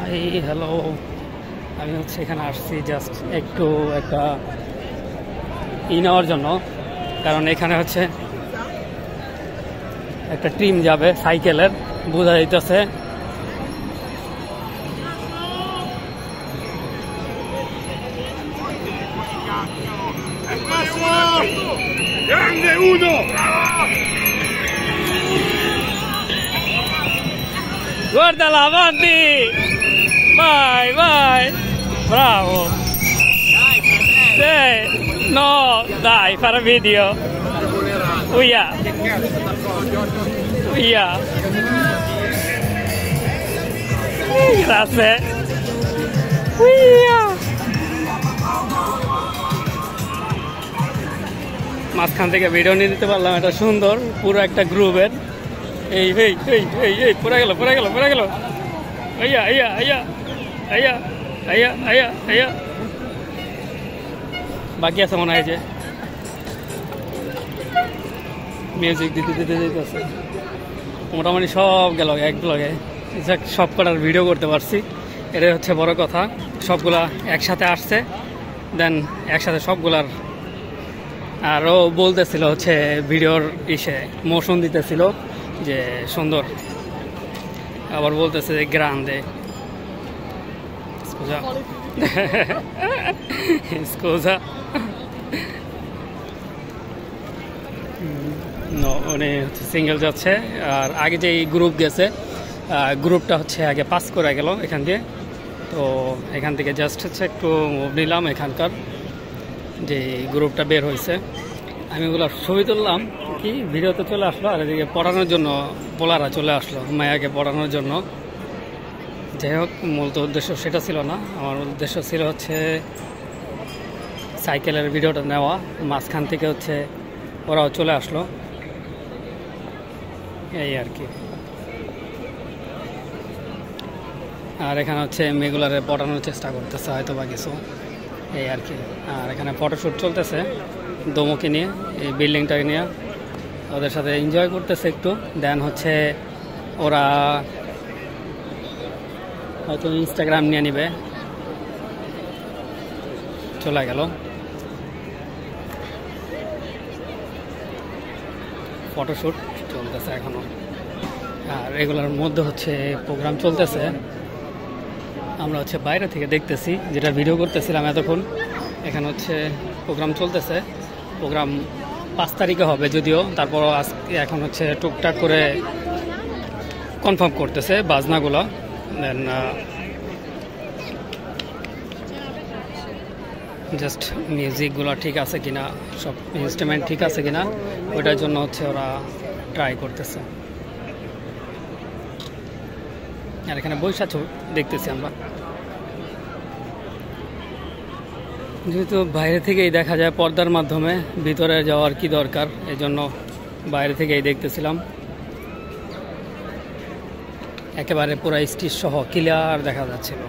Hi hello, আমি হচ্ছে এখানে আসছি জাস্ট একটু একটা নেওয়ার জন্য, কারণ এখানে হচ্ছে একটা টিম যাবে সাইকেলের, বোঝা যাইতেছে। Grande uno! Guardala avanti! Vai, vai! Bravo! Dai, no, dai, fare video! Via! Via! Grazie! Via! মাঝখান থেকে ভিডিও নিয়ে দিতে পারলাম, এটা সুন্দর পুরো একটা গ্রুপের। এই এই এই এই এই পড়ে গেল পড়ে গেল পড়ে গেল, আইয়া আইয়া আইয়া আইয়া আইয়া আইয়া আইয়া, বাকি আছে মনে হয় যে মিউজিক দিতে দিতে দিতেছে। মোটামুটি সব গেল এক ব্লগে, সব কটার ভিডিও করতে পারছি, এটাই হচ্ছে বড় কথা। সবগুলা একসাথে আসছে, দেন একসাথে সবগুলার। আরও বলতেছিল হচ্ছে ভিডিওর মোশন দিতেছিল যে সুন্দর, আবার বলতেছে যে গ্রান্দে স্কুজা স্কুজা। উনি হচ্ছে সিঙ্গেল যাচ্ছে, আর আগে যে গ্রুপ গেছে গ্রুপটা হচ্ছে আগে পাস করে গেল এখান দিয়ে। তো এখান থেকে জাস্ট হচ্ছে একটু মুভ নিলাম, এখানকার যে গ্রুপটা বের হয়েছে আমি ওগুলো ছবি তুললাম, কি ভিডিওতে চলে আসলো। আর এদিকে পড়ানোর জন্য পোলারা চলে আসলো, মায়াকে পড়ানোর জন্য। যাই হোক, মূলত উদ্দেশ্য সেটা ছিল না, আমার উদ্দেশ্য ছিল হচ্ছে সাইকেলের ভিডিওটা নেওয়া। মাঝখান থেকে হচ্ছে ওরাও চলে আসলো, এই আর কি। আর এখানে হচ্ছে মেগুলারে পড়ানোর চেষ্টা করতেছে হয়তো বা কিছু, এই আর কি। আর এখানে ফটোশ্যুট চলতেছে দমুকে নিয়ে, এই বিল্ডিংটাকে নিয়ে ওদের সাথে এনজয় করতেছে একটু। দেন হচ্ছে ওরা হয়তো ইনস্টাগ্রাম নিয়ে নিবে, চলে গেল। ফটোশ্যুট চলতেছে এখনো, আর এগুলোর মধ্যে হচ্ছে প্রোগ্রাম চলতেছে। আমরা হচ্ছে বাইরে থেকে দেখতেছি, যেটা ভিডিও করতেছিলাম এতক্ষণ। এখানে হচ্ছে প্রোগ্রাম চলতেছে, প্রোগ্রাম 5 তারিখে হবে যদিও, তারপর আজকে এখন হচ্ছে টুকটাক করে কনফার্ম করতেছে বাজনাগুলো। দেন জাস্ট মিউজিকগুলো ঠিক আছে কিনা, সব ইনস্ট্রুমেন্ট ঠিক আছে কিনা, ওইটার জন্য হচ্ছে ওরা ট্রাই করতেছে। আর এখানে বৈশাখ দেখতেছি আমরা, যেহেতু বাইরে থেকেই দেখা যায় পর্দার মাধ্যমে, ভিতরে যাওয়ার কি দরকার, এই জন্য বাইরে থেকেই দেখতেছিলাম। একেবারে পুরো স্টিচ সহ ক্লিয়ার দেখা যাচ্ছিল।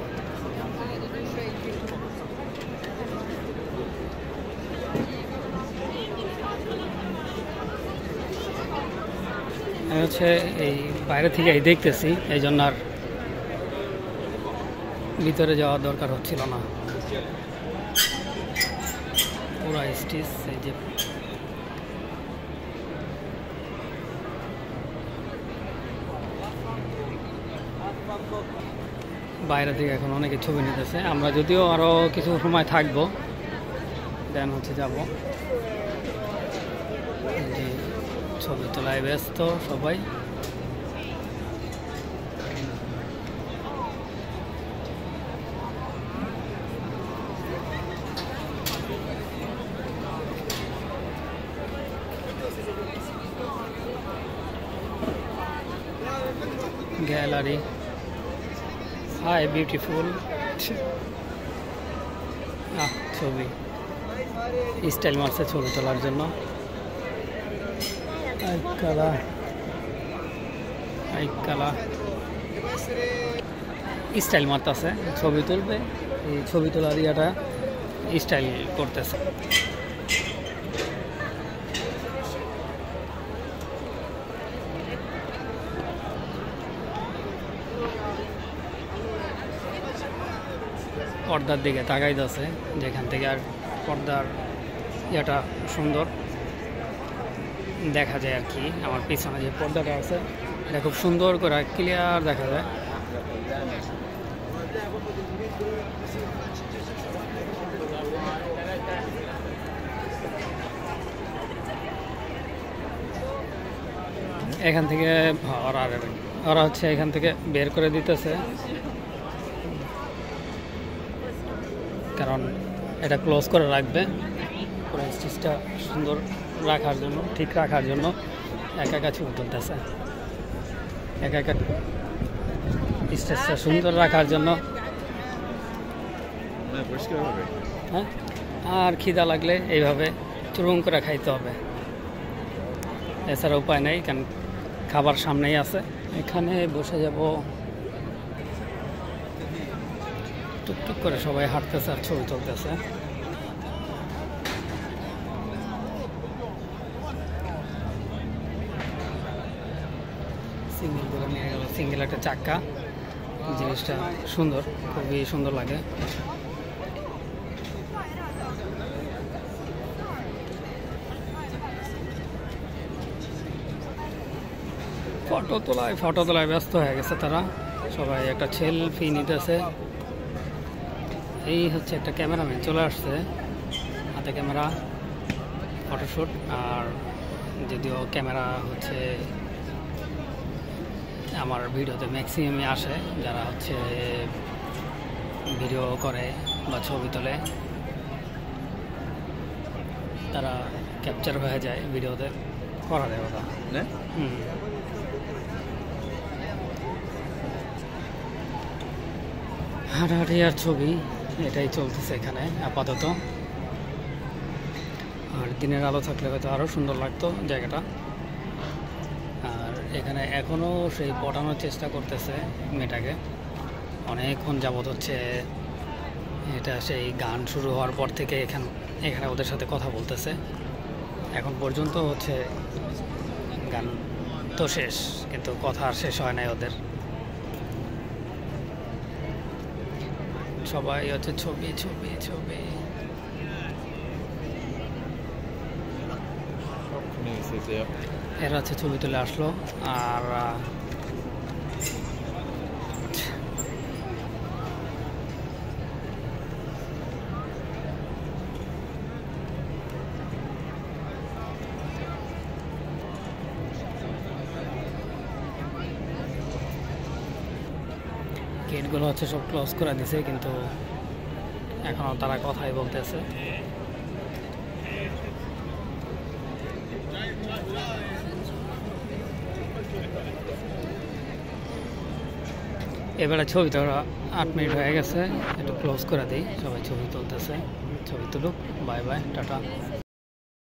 আমি হচ্ছে এই বাইরে থেকেই দেখতেছি, এই জন্য আর ভিতরে যাওয়ার দরকার হচ্ছিল না। পুরা স্টিচ, এই যে বাইরে থেকে এখন অনেকে ছবি নিতেছে। আমরা যদিও আরও কিছু সময় থাকবো, দেন হচ্ছে যাব। ছবি তোলায় ব্যস্ত সবাই। Gallery, hi beautiful. ছবি স্টাইল মারছে ছবি তোলার জন্য। স্টাইল মারতেছে, ছবি তুলবে, এই ছবি তোলার ইয়াটা স্টাইল করতেছে। পর্দার দিকে তাকাইতেছে, যেখান থেকে আর পর্দার ইয়েটা সুন্দর দেখা যায় আর কি। আমার পিছনে যে পর্দাটা আছে এটা খুব সুন্দর করে ক্লিয়ার দেখা যায়। এখান থেকে ওরা হচ্ছে এখান থেকে বের করে দিতেছে, কারণ এটা ক্লোজ করে রাখবে পুরো স্টিচটা সুন্দর রাখার জন্য, ঠিক রাখার জন্য একা একা ছবি তুলতেছে, একা একা স্টিচটা সুন্দর রাখার জন্য। হ্যাঁ, আর খিদা লাগলে এইভাবে চুরুং করে খাইতে হবে, এছাড়া উপায় নেই, কারণ খাবার সামনেই আছে। এখানে বসে যাব, টুকটুক করে সবাই হাঁটতেছে আর ছবি তুলতেছে। সিঙ্গেল করে নিয়ে গেল, সিঙ্গেল একটা চাক্কা, জিনিসটা সুন্দর, খুবই সুন্দর লাগে। ফটো তোলায় ব্যস্ত হয়ে গেছে তারা, সবাই একটা সেলফি নিতেছে। এই হচ্ছে একটা ক্যামেরাম্যান চলে আসছে, হাতে ক্যামেরা, ফটোশ্যুট। আর যদিও ক্যামেরা হচ্ছে আমার ভিডিওতে ম্যাক্সিমামই আসে, যারা হচ্ছে ভিডিও করে বা ছবি তোলে তারা ক্যাপচার হয়ে যায় ভিডিওতে, করা যায় ওটা। হাঁটাহাঁটি আর ছবি এটাই চলতেছে এখানে আপাতত। আর দিনের আলো থাকলে হয়তো আরও সুন্দর লাগতো জায়গাটা। আর এখানে এখনও সেই পটানোর চেষ্টা করতেছে মেয়েটাকে, অনেকক্ষণ যাবত হচ্ছে। এটা সেই গান শুরু হওয়ার পর থেকে এখানে ওদের সাথে কথা বলতেছে, এখন পর্যন্ত হচ্ছে গান তো শেষ, কিন্তু কথা আর শেষ হয় নাই ওদের। সবাই হচ্ছে ছবি ছবি ছবি। এরা হচ্ছে ছবি তুলে আসলো। আর গেটগুলো হচ্ছে সব ক্লোজ করে দিছে, কিন্তু এখনও তারা কথাই বলতেছে। এবারে ছবিটা 8 মিনিট হয়ে গেছে, একটু ক্লোজ করে দিই। সবাই ছবি তুলতেছে, ছবি তুলুক। Bye bye, tata.